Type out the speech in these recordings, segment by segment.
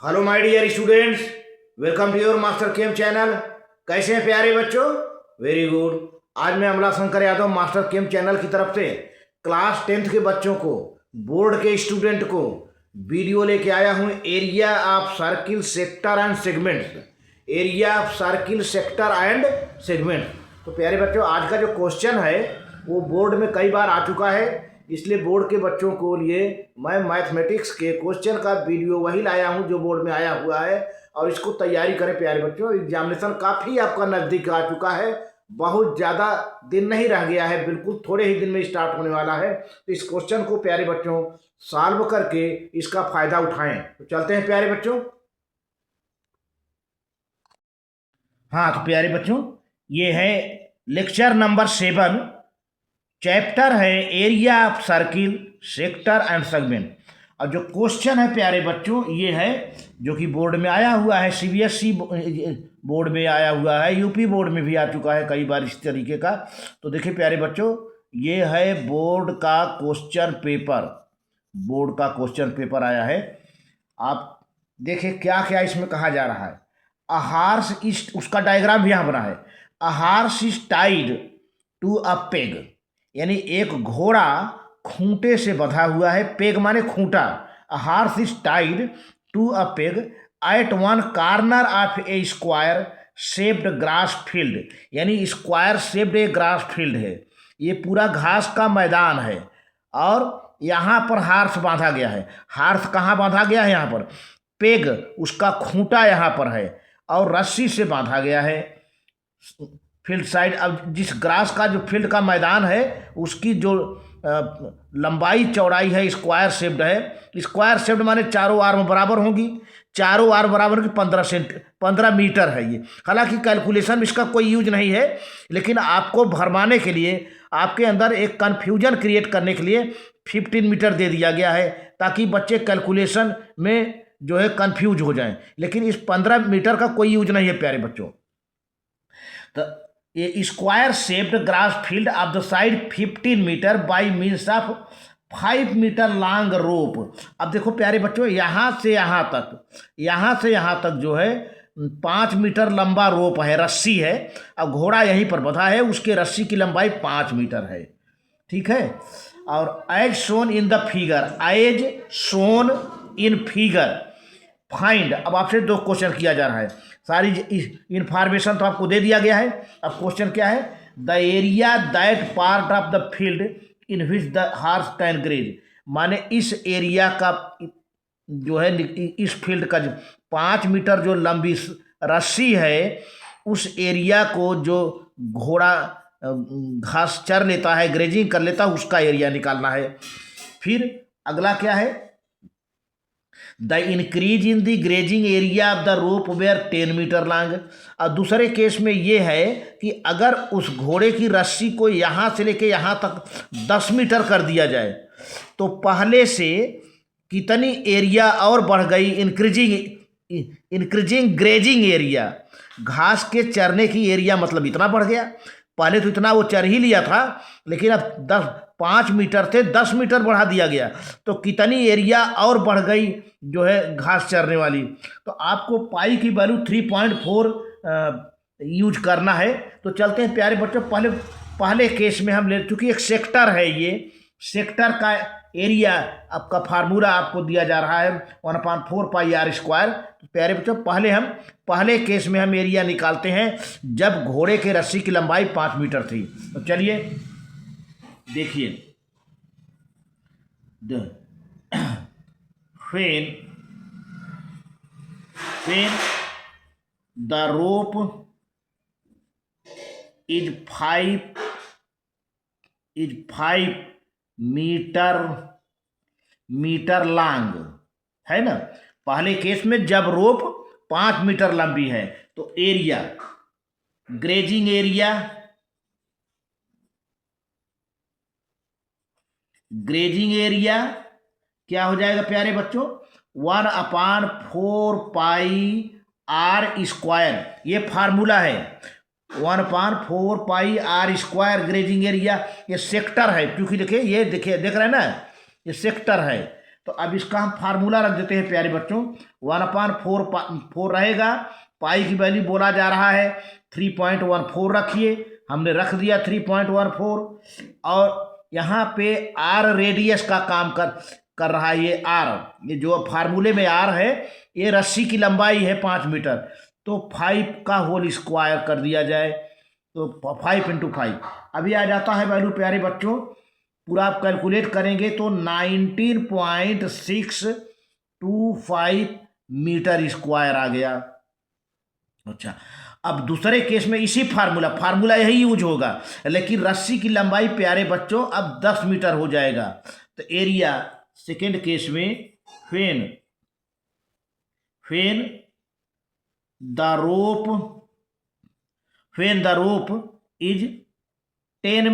Hello my dear students, welcome to your master chem channel. कैसे हैं प्यारे बच्चों? Very good. आज मैं Amla Shankar Yadav master chem channel की तरफ से क्लास 10th के बच्चों को, बोर्ड के स्टूडेंट को वीडियो लेके आया हूं। Area of circle, sector and segments. Area of circle, sector and segment. तो प्यारे बच्चों, आज का जो क्वेश्चन है वो बोर्ड में कई बार आ चुका है, इसलिए बोर्ड के बच्चों को लिए मैं मैथमेटिक्स के क्वेश्चन का वीडियो वही लाया हूं जो बोर्ड में आया हुआ है। और इसको तैयारी करें प्यारे बच्चों, एग्जामिनेशन काफ़ी आपका नज़दीक आ चुका है, बहुत ज़्यादा दिन नहीं रह गया है, बिल्कुल थोड़े ही दिन में स्टार्ट होने वाला है। तो इस क्वेश्चन को प्यारे बच्चों सॉल्व करके इसका फ़ायदा उठाएं। तो चलते हैं प्यारे बच्चों। हाँ तो प्यारे बच्चों, ये है लेक्चर नंबर 7, चैप्टर है area of circle, sector and segment. और जो क्वेश्चन है प्यारे बच्चों ये है जो कि बोर्ड में आया हुआ है, सीबीएसई बोर्ड में आया हुआ है, यूपी बोर्ड में भी आ चुका है कई बार इस तरीके का। तो देखिए प्यारे बच्चों, ये है बोर्ड का क्वेश्चन पेपर। बोर्ड का क्वेश्चन पेपर आया है। आप देखिए क्या क्या इसमें कहा जा रहा है। अ हॉर्स इज, उसका डायग्राम भी यहाँ बना है। A horse is tied to a peg, यानी एक घोड़ा खूंटे से बंधा हुआ है। पेग माने खूंटा। A horse is tied to a peg at one corner of a square shaped grass field, यानी square shaped a grass field है। ये पूरा घास का मैदान है और यहाँ पर हॉर्स बांधा गया है। हॉर्स कहाँ बांधा गया है? यहाँ पर। पेग, उसका खूंटा यहाँ पर है और रस्सी से बांधा गया है फील्ड साइड। अब जिस ग्रास का जो फील्ड का मैदान है उसकी जो लंबाई चौड़ाई है स्क्वायर शेप्ड है। स्क्वायर शेप्ड माने चारों आर्म बराबर होंगी। चारों आर्म बराबर की 15 मीटर है ये। हालांकि कैलकुलेशन में इसका कोई यूज नहीं है, लेकिन आपको भरमाने के लिए, आपके अंदर एक कन्फ्यूजन क्रिएट करने के लिए 15 मीटर दे दिया गया है, ताकि बच्चे कैलकुलेशन में जो है कन्फ्यूज हो जाएं। लेकिन इस 15 मीटर का कोई यूज नहीं है प्यारे बच्चों। तो ये square shaped grass field of the side 15 metre by means of 5 metre long rope. अब देखो प्यारे बच्चों, यहाँ से यहाँ तक जो है 5 मीटर लंबा रोप है, रस्सी है। अब घोड़ा यहीं पर बंधा है, उसके रस्सी की लंबाई 5 मीटर है। ठीक है। और as shown in the figure, as shown in figure find. अब आपसे 2 क्वेश्चन किया जा रहा है। सारी इंफॉर्मेशन तो आपको दे दिया गया है। अब क्वेश्चन क्या है? The area that part of the field in which the horse can graze, माने इस एरिया का जो है, इस फील्ड का जो 5 मीटर जो लंबी रस्सी है, उस एरिया को जो घोड़ा घास चर लेता है, ग्रेजिंग कर लेता है, उसका एरिया निकालना है। फिर अगला क्या है? The increase in the grazing area of the rope where 10 metre long. और दूसरे केस में ये है कि अगर उस घोड़े की रस्सी को यहाँ से लेके यहाँ तक 10 मीटर कर दिया जाए तो पहले से कितनी एरिया और बढ़ गई? इंक्रीजिंग ग्रेजिंग एरिया, घास के चरने की एरिया मतलब इतना बढ़ गया। पहले तो इतना वो चर ही लिया था, लेकिन अब 5 मीटर थे 10 मीटर बढ़ा दिया गया, तो कितनी एरिया और बढ़ गई जो है घास चरने वाली। तो आपको पाई की वैल्यू 3.4 यूज करना है। तो चलते हैं प्यारे बच्चों, पहले केस में हम ले, चूँकि एक सेक्टर है, ये सेक्टर का एरिया आपका फार्मूला आपको दिया जा रहा है 1/4 पाई आर स्क्वायर। तो प्यारे बच्चों, पहले केस में हम एरिया निकालते हैं जब घोड़े के रस्सी की लंबाई 5 मीटर थी। तो चलिए देखिए, when the rope is 5 metre long है ना। पहले केस में जब रोप 5 मीटर लंबी है तो एरिया, ग्रेजिंग एरिया क्या हो जाएगा प्यारे बच्चों? 1/4 पाई आर स्क्वायर। ये फार्मूला है, 1/4 पाई आर स्क्वायर ग्रेजिंग एरिया। ये सेक्टर है, क्योंकि देखिए, ये देखिए, देख रहे हैं ना, ये सेक्टर है। तो अब इसका हम फार्मूला रख देते हैं प्यारे बच्चों। 1/4 रहेगा, पाई की वैल्यू बोला जा रहा है 3.14 रखिए, हमने रख दिया 3.14। और यहाँ पे आर रेडियस का काम कर रहा है, ये आर, ये जो फार्मूले में आर है, ये रस्सी की लंबाई है 5 मीटर, तो 5 का होल स्क्वायर कर दिया जाए, तो 5 × 5 अभी आ जाता है वैल्यू प्यारे बच्चों। पूरा आप कैलकुलेट करेंगे तो 19.625 मीटर स्क्वायर आ गया। अच्छा, अब दूसरे केस में इसी फार्मूला यही यूज होगा, लेकिन रस्सी की लंबाई प्यारे बच्चों अब 10 मीटर हो जाएगा। तो एरिया सेकेंड केस में when the rope is 10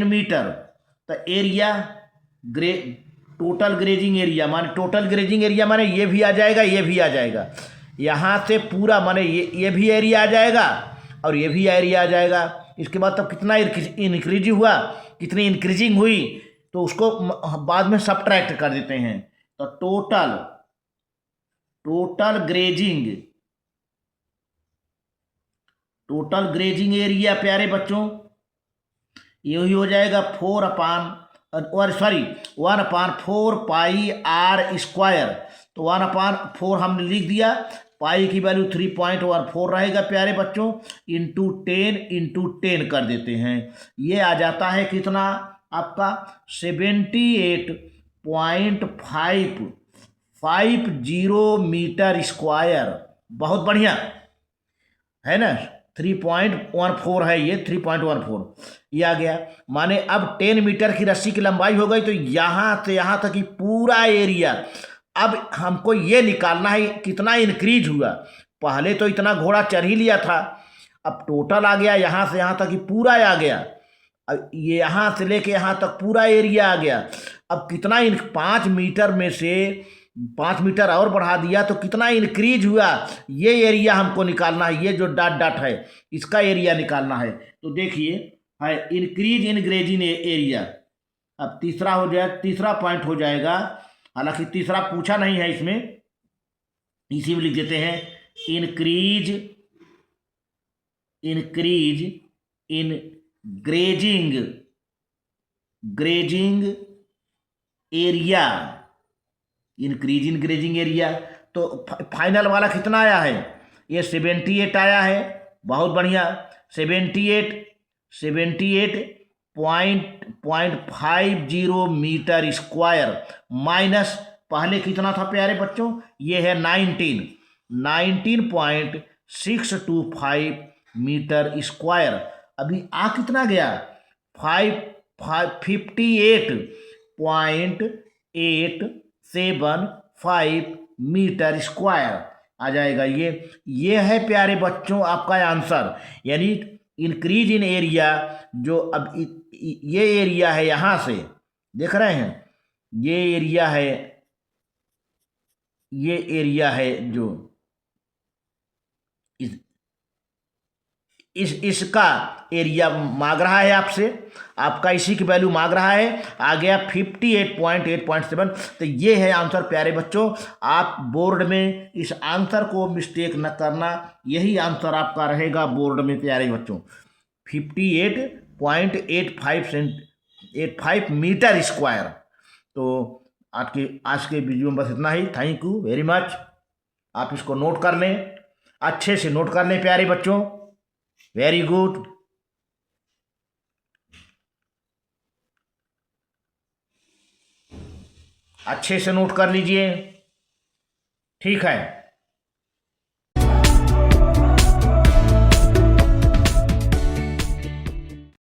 metre, तो एरिया टोटल ग्रेजिंग एरिया माने ये भी आ जाएगा, ये भी आ जाएगा, यहाँ से पूरा माने ये भी एरिया आ जाएगा और ये भी एरिया आ जाएगा। इसके बाद तब कितना इंक्रीज हुआ, कितनी इंक्रीजिंग हुई, तो उसको बाद में सब्ट्रैक्ट कर देते हैं। तो टोटल ग्रेजिंग एरिया प्यारे बच्चों यही हो जाएगा 1/4 पाई आर स्क्वायर। तो 1/4 हमने लिख दिया, पाई की वैल्यू 3.14 रहेगा प्यारे बच्चों, इंटू 10 कर देते हैं। ये आ जाता है कितना आपका 78.550 मीटर स्क्वायर। बहुत बढ़िया है ना, 3.14 है, ये 3.14 ये आ गया। माने अब 10 मीटर की रस्सी की लंबाई हो गई, तो यहाँ से यहाँ तक की पूरा एरिया, अब हमको ये निकालना है कितना इंक्रीज हुआ। पहले तो इतना घोड़ा चढ़ ही लिया था, अब टोटल आ गया यहाँ से यहाँ तक कि पूरा आ गया, अब ये यहाँ से लेके यहाँ तक पूरा एरिया आ गया। अब कितना 5 मीटर में से 5 मीटर और बढ़ा दिया तो कितना इंक्रीज हुआ, ये एरिया हमको निकालना है, ये जो डॉट है इसका एरिया निकालना है। तो देखिए है इंक्रीज इन ग्रेजिंग एरिया। अब तीसरा पॉइंट हो जाएगा, हालांकि तीसरा पूछा नहीं है इसमें, इसी में लिख देते हैं increase in grazing area, increase in grazing area. तो फाइनल वाला कितना आया है, ये 78 आया है, बहुत बढ़िया। 78.50 मीटर स्क्वायर माइनस पहले कितना था प्यारे बच्चों, ये है 19.625 मीटर स्क्वायर। अभी आ कितना गया 58.875 मीटर स्क्वायर आ जाएगा। ये है प्यारे बच्चों आपका आंसर, यानी इंक्रीज इन एरिया। जो अब ये एरिया है, यहाँ से देख रहे हैं, ये एरिया है जो इसका एरिया मांग रहा है आपसे, आपका इसी की वैल्यू मांग रहा है, आ गया 58.8.7। तो ये है आंसर प्यारे बच्चों। आप बोर्ड में इस आंसर को मिस्टेक न करना, यही आंसर आपका रहेगा बोर्ड में प्यारे बच्चों, 58.85 मीटर स्क्वायर। तो आज के वीडियो में बस इतना ही। Thank you very much. आप इसको नोट कर लें, अच्छे से नोट कर लें प्यारे बच्चों, वेरी गुड। अच्छे से नोट कर लीजिए, ठीक है।